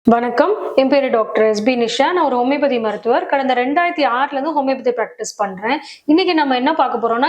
வணக்கம், என் பேரு doctor SP Nisha. நான் ஒரு ஹோமியோபதி மருத்துவர். கடந்த 2006ல இருந்து ஹோமியோபதி பிராக்டிஸ் பண்றேன். இன்னைக்கு நம்ம என்ன பார்க்க போறோம்னா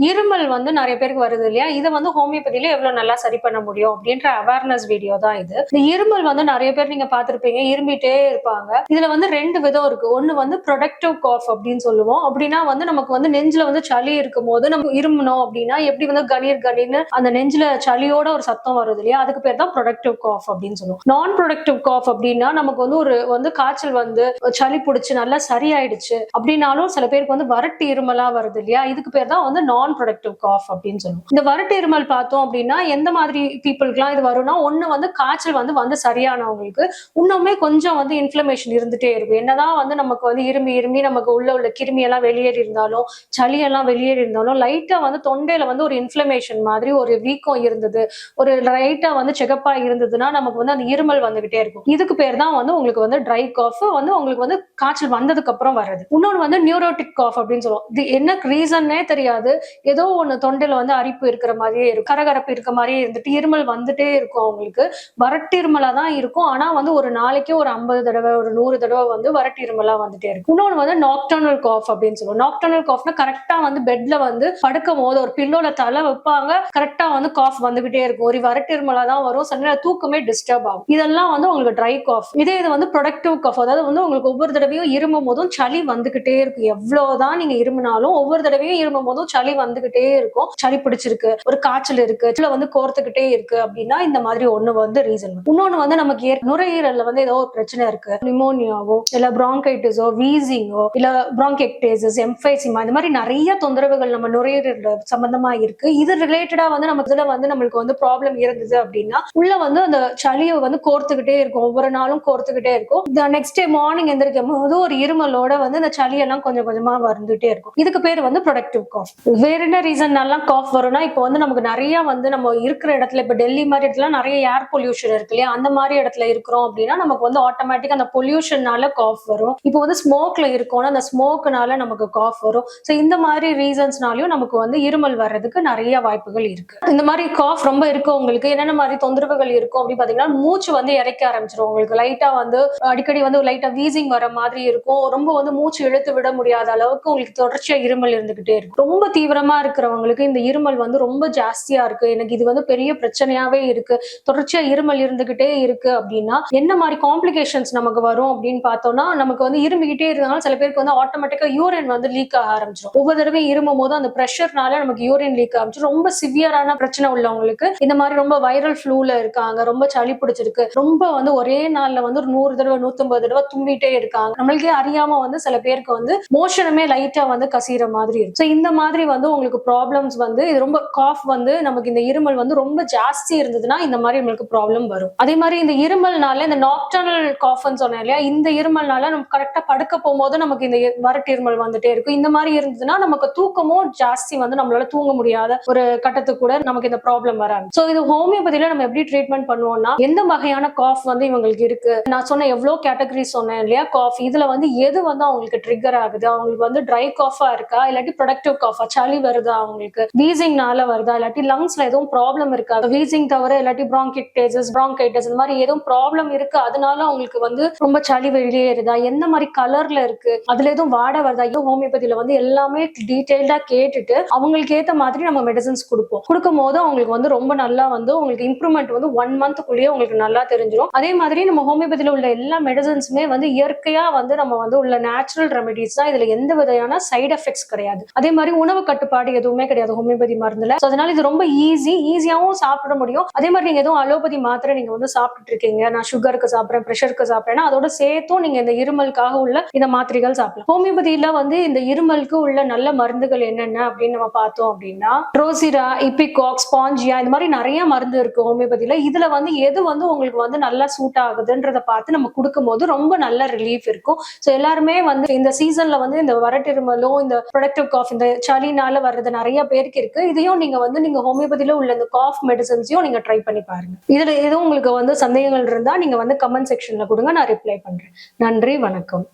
இருமல் வந்து நிறைய பேருக்கு வருது இல்லையா? இதை வந்து ஹோமியோபதியில எவ்வளவு நல்லா சரி பண்ண முடியும் அப்படின்ற அவேர்னஸ் வீடியோ தான் இது. இந்த இருமல் வந்து நிறைய பேர் நீங்க பார்த்திருப்பீங்க, இருமிட்டே இருப்பாங்க. இதுல வந்து 2 விதம் இருக்கு. ஒண்ணு வந்து ப்ரொடக்டிவ் காஃப் அப்படின்னு சொல்லுவோம். அப்படின்னா வந்து நமக்கு வந்து நெஞ்சில வந்து சளி இருக்கும் போது நம்ம இருமணும் அப்படின்னா எப்படி வந்து கணீர்னு அந்த நெஞ்சில சளியோட ஒரு சத்தம் வருது இல்லையா? அதுக்கு பேர் தான் ப்ரொடக்டிவ் காஃப் அப்படின்னு சொல்லுவோம். நான் ப்ரொடக்டிவ் காஃப் அப்படின்னா நமக்கு வந்து காய்ச்சல் வந்து சளி பிடிச்சு நல்லா சரியாயிடுச்சு அப்படின்னாலும் சில பேருக்கு வந்து வறட்டு இருமலா வருது இல்லையா? இதுக்கு பேர் தான் வந்து நான் ப்ரொடக்டிவ் காஃப் அப்படின்னு சொல்லுவோம். இந்த வறட்டு இருமல் பார்த்தோம் அப்படின்னா எந்த மாதிரி பீப்புளுக்குலாம் இது வரும்னா, ஒண்ணு வந்து காய்ச்சல் வந்து சரியானவங்களுக்கு இன்னுமே கொஞ்சம் வந்து இன்ஃப்ளமேஷன் இருந்துட்டே இருக்கும். என்னதான் வந்து நமக்கு வந்து இருமி நமக்கு உள்ள கிருமி எல்லாம் வெளியேறி இருந்தாலும், சளி எல்லாம் வெளியேறி இருந்தாலும், லைட்டா வந்து தொண்டையில வந்து ஒரு இன்ஃப்ளமேஷன் மாதிரி ஒரு வீக்கம் இருந்தது, ஒரு லைட்டா வந்து செகப்பா இருந்ததுன்னா நமக்கு வந்து அந்த இருமல் வந்துகிட்டே இருக்கும். இதுக்கு பேர் தான் வந்து உங்களுக்கு வந்து ட்ரை காஃப், வந்து உங்களுக்கு வந்து காய்ச்சல் வந்ததுக்கு அப்புறம் வருது. இன்னொன்று வந்து நியூரோட்டிக் காஃப் அப்படின்னு சொல்லுவோம். இது என்ன ரீசன்னே தெரியாது, ஏதோ ஒண்ணு தொண்டையில வந்து அரிப்பு இருக்கிற மாதிரியே இருக்கும், கரகரப்பு இருக்க மாதிரியே இருந்துட்டு இருமல் வந்துட்டே இருக்கும். அவங்களுக்கு வறட்டு இருமலா தான் இருக்கும். ஆனா வந்து ஒரு நாளைக்கு ஒரு 50 தடவை ஒரு 100 தடவை வந்து வறட்டு இருமலா வந்துட்டே இருக்கும். இன்னொன்று வந்து நாக்டர்னல் காஃப் அப்படின்னு சொல்லுவோம். நாக்டர்னல் காஃப்னா கரெக்டா வந்து பெட்ல வந்து படுக்கும் போது ஒரு பில்லோல தலை வைப்பாங்க, கரெக்டா வந்து காஃப் வந்துகிட்டே இருக்கும். ஒரு வறட்டு இருமலா தான் வரும். சில தூக்கமே டிஸ்டர்ப் ஆகும். இதெல்லாம் வந்து உங்களுக்கு ட்ரை காஃப். இது வந்து ப்ரொடக்டிவ் காஃப். அதாவது வந்து உங்களுக்கு ஒவ்வொரு தடவையும் இருமும் போதும் சளி வந்துகிட்டே இருக்கு. எவ்வளவுதான் நீங்க இருமுனாலும் ஒவ்வொரு தடவையும் இருமும் போதும் சளி வந்துகிட்டே இருக்கும். சளி பிடிச்சிருக்கு, ஒரு காய்ச்சல் இருக்கு, இதுல வந்து கோர்த்துக்கிட்டே இருக்கு அப்படின்னா இந்த மாதிரி ஒண்ணு வந்து ரீசன். இன்னொன்னு வந்து நமக்கு நுரையீரல்ல வந்து ஏதோ ஒரு பிரச்சனை இருக்கு, நிமோனியாவோ இல்ல பிராங்கைட்டிஸோ வீசிங்கோ இல்ல பிராங்கெக்டேசிஸ் எம்பைசிமா, இந்த மாதிரி நிறைய தொந்தரவுகள் நம்ம நுரையீரல் சம்பந்தமா இருக்கு. இது ரிலேட்டடா வந்து நம்ம இதுல வந்து நம்மளுக்கு வந்து ப்ராப்ளம் இருந்தது அப்படின்னா உள்ள வந்து அந்த சளியை வந்து கோர்த்துக்கிட்டே இருக்கும், ஒவ்வொரு நாளும் கோர்த்துக்கிட்டே இருக்கும். நெக்ஸ்ட் டே மார்னிங் எந்திரிக்கும் போது ஒரு இருமலோட வந்து அந்த சளியெல்லாம் கொஞ்சம் கொஞ்சமா வந்துட்டே இருக்கும். இதுக்கு பேர் வந்து ப்ரொடக்டிவ் காஃப். வேற என்ன ரீசன் எல்லாம் காஃப் வரும்னா, இப்போ வந்து நமக்கு நிறைய வந்து நம்ம இருக்கிற இடத்துல, இப்ப டெல்லி மாதிரி இடத்துல நிறைய ஏர் பொல்யூஷன் இருக்கு இல்லையா? அந்த மாதிரி இடத்துல இருக்கிறோம் அப்படின்னா நமக்கு வந்து ஆட்டோமேட்டிக் அந்த பொல்யூஷன்னால காஃப் வரும். இப்போ வந்து ஸ்மோக்ல இருக்கோம்னா அந்த ஸ்மோக்னால நமக்கு காஃப் வரும். ஸோ இந்த மாதிரி ரீசன்ஸ்னாலையும் நமக்கு வந்து இருமல் வர்றதுக்கு நிறைய வாய்ப்புகள் இருக்கு. இந்த மாதிரி காஃப் ரொம்ப இருக்கவங்களுக்கு என்னென்ன மாதிரி தொந்தரவுகள் இருக்கும் அப்படின்னு பாத்தீங்கன்னா, மூச்சு வந்து இறைக்க ஆரம்பிச்சிடும். உங்களுக்கு லைட்டா வந்து அடிக்கடி வந்து லைட்டா வீசிங் வர மாதிரி இருக்கும். ரொம்ப வந்து மூச்சு இழுத்து விட முடியாத அளவுக்கு உங்களுக்கு தொடர்ச்சியா இருமல் இருந்துகிட்டே இருக்கும். ரொம்ப தீவிரமா இருக்கிறவங்களுக்கு இந்த இருமல் வந்து ரொம்ப ஜாஸ்தியா இருக்கு, எனக்கு இது வந்து பெரிய பிரச்சனையாவே இருக்கு, தொடர்ச்சியா இருமல் இருந்துகிட்டே இருக்கு அப்படின்னா என்ன மாதிரி காம்ப்ளிகேஷன்ஸ் நமக்கு வரும் அப்படின்னு பார்த்தோம்னா, நமக்கு வந்து இருமிக்கிட்டே இருந்தாலும் சில பேருக்கு வந்து ஆட்டோமேட்டிக்கா யூரின் வந்து லீக் ஆக ஆரம்பிச்சிடும். ஒவ்வொரு தடவையும் இருமும் போது அந்த பிரஷர்னால நமக்கு யூரின் லீக் ஆரம்பிச்சு ரொம்ப சிவியரான பிரச்சனை உள்ளவங்களுக்கு, இந்த மாதிரி ரொம்ப வைரல் ஃப்ளூல இருக்காங்க, ரொம்ப சளி பிடிச்சிருக்கு, ரொம்ப வந்து ஒரே நாள்ல வந்து ஒரு 100 தடவை 150 தடவை தும்பிட்டே இருக்காங்க, நம்மளுக்கே அறியாம வந்து சில பேருக்கு வந்து மோஷனுமே லைட்டா வந்து கசீர மாதிரி இருக்கும். ஸோ இந்த மாதிரி வந்து உங்களுக்கு ப்ராப்ளம்ஸ் வந்து இது ரொம்ப காஃப் வந்து நமக்கு இந்த இருமல் வந்து ரொம்ப ஜாஸ்தி இருந்ததுன்னா இந்த மாதிரி உங்களுக்கு ப்ராப்ளம் வரும். அதே மாதிரி இந்த இருமல்னால இந்த நாக்டர்னல் காஃப்னு சொன்னேன் இல்லையா, இந்த இருமல்னால நம்ம கரெக்டா படுக்க போகும்போது நமக்கு இந்த வறட்டு இருமல் வந்துட்டே இருக்கும். இந்த மாதிரி இருந்ததுன்னா நமக்கு தூக்கமும் ஜாஸ்தி வந்து நம்மளால தூங்க முடியாத ஒரு கட்டத்துக்கு கூட நமக்கு இந்த ப்ராப்ளம் வராது. ஸோ இது ஹோமியோபதியில நம்ம எப்படி ட்ரீட்மெண்ட் பண்ணுவோம்னா, எந்த வகையான காஃப் வந்து இவங்களுக்கு இருக்கு, நான் சொன்ன எவ்வளவு கேட்டகரி சொன்னேன் இல்லையா காஃப், இதுல வந்து எது வந்து அவங்களுக்கு ட்ரிகர் ஆகுது, அவங்களுக்கு வந்து ட்ரை காஃபா இருக்கா இல்லாட்டி ப்ரொடக்டிவ் காஃபா, சளி வருதா, அவங்களுக்கு வீசிங்னால வருதா, இல்லாட்டி லங்ஸ்ல எதுவும் ப்ராப்ளம் இருக்கா, வீசிங் தவிர இல்லாட்டி பிராங்கிக்டேசிஸ் பிராங்கைட்டிஸ் இந்த மாதிரி எதுவும் ப்ராப்ளம் இருக்கு, அதனால அவங்களுக்கு வந்து ரொம்ப சளி வெளியேறுதா, எந்த மாதிரி கலர்ல இருக்கு, அதுல எதுவும் வாட வருதா, இது ஹோமியோபதியில வந்து எல்லாமே டீடைல்டா கேட்டுட்டு அவங்களுக்கு ஏத்த மாதிரி நம்ம மெடிசன்ஸ் கொடுக்கும் போது அவங்களுக்கு வந்து ரொம்ப நல்லா வந்து உங்களுக்கு இம்ப்ரூவ்மெண்ட் வந்து 1 மந்த்க்குள்ளேயே உங்களுக்கு நல்லா தெரிஞ்சிடும். அதே மாதிரி நம்ம ஹோமியோபதியில உள்ள எல்லா மெடிசன்ஸுமே வந்து இயற்கையா வந்து நம்ம வந்து உள்ள நேச்சுரல் ரெமெடிஸ் தான், இதுல எந்த விதையான சைடு எஃபெக்ட்ஸ் கிடையாது. அதே மாதிரி உணவு கட்டுப்பாடு எதுவுமே கிடையாது ஹோமியோபதி மருந்துல. அதனால இது ரொம்ப ஈஸியாவும் சாப்பிட முடியும். அதே மாதிரி நீங்க எதுவும் அலோபதி மாத்திரை நீங்க வந்து சாப்பிட்டு இருக்கீங்க, நான் சுகருக்கு சாப்பிட்றேன் பிரஷருக்கு சாப்பிட்றேன்னா அதோட சேர்த்தும் நீங்க இந்த இருமலுக்காக உள்ள இந்த மாத்திரைகள் சாப்பிடலாம். ஹோமியோபதியில வந்து இந்த இருமலுக்கு உள்ள நல்ல மருந்துகள் என்னென்ன அப்படின்னு நம்ம பார்த்தோம் அப்படின்னா, ட்ரோசிரா, இபிகாக், ஸ்பாஞ்சியா, இந்த மாதிரி நிறைய மருந்து இருக்கு ஹோமியோபதியில. இதுல வந்து எது வந்து உங்களுக்கு வந்து நல்லா சூட் ஆகுதுன்றத பார்த்து நம்ம கொடுக்கும் போது ரொம்ப நல்ல ரிலீஃப் இருக்கும். ஸோ எல்லாருமே வந்து இந்த சீசன்ல வந்து இந்த வறட்டிருமலும் இந்த ப்ரொடக்டிவ் காஃப் இந்த சளினால வர்றது நிறைய பேருக்கு இருக்கு. இதையும் நீங்க ஹோமியோபதியில உள்ள இந்த காஃப் மெடிசன்ஸையும் நீங்க ட்ரை பண்ணி பாருங்க. இதுல எதுவும் உங்களுக்கு வந்து சந்தேகங்கள் இருந்தா நீங்க வந்து கமெண்ட் செக்ஷன்ல கொடுங்க, நான் ரிப்ளை பண்றேன். நன்றி, வணக்கம்.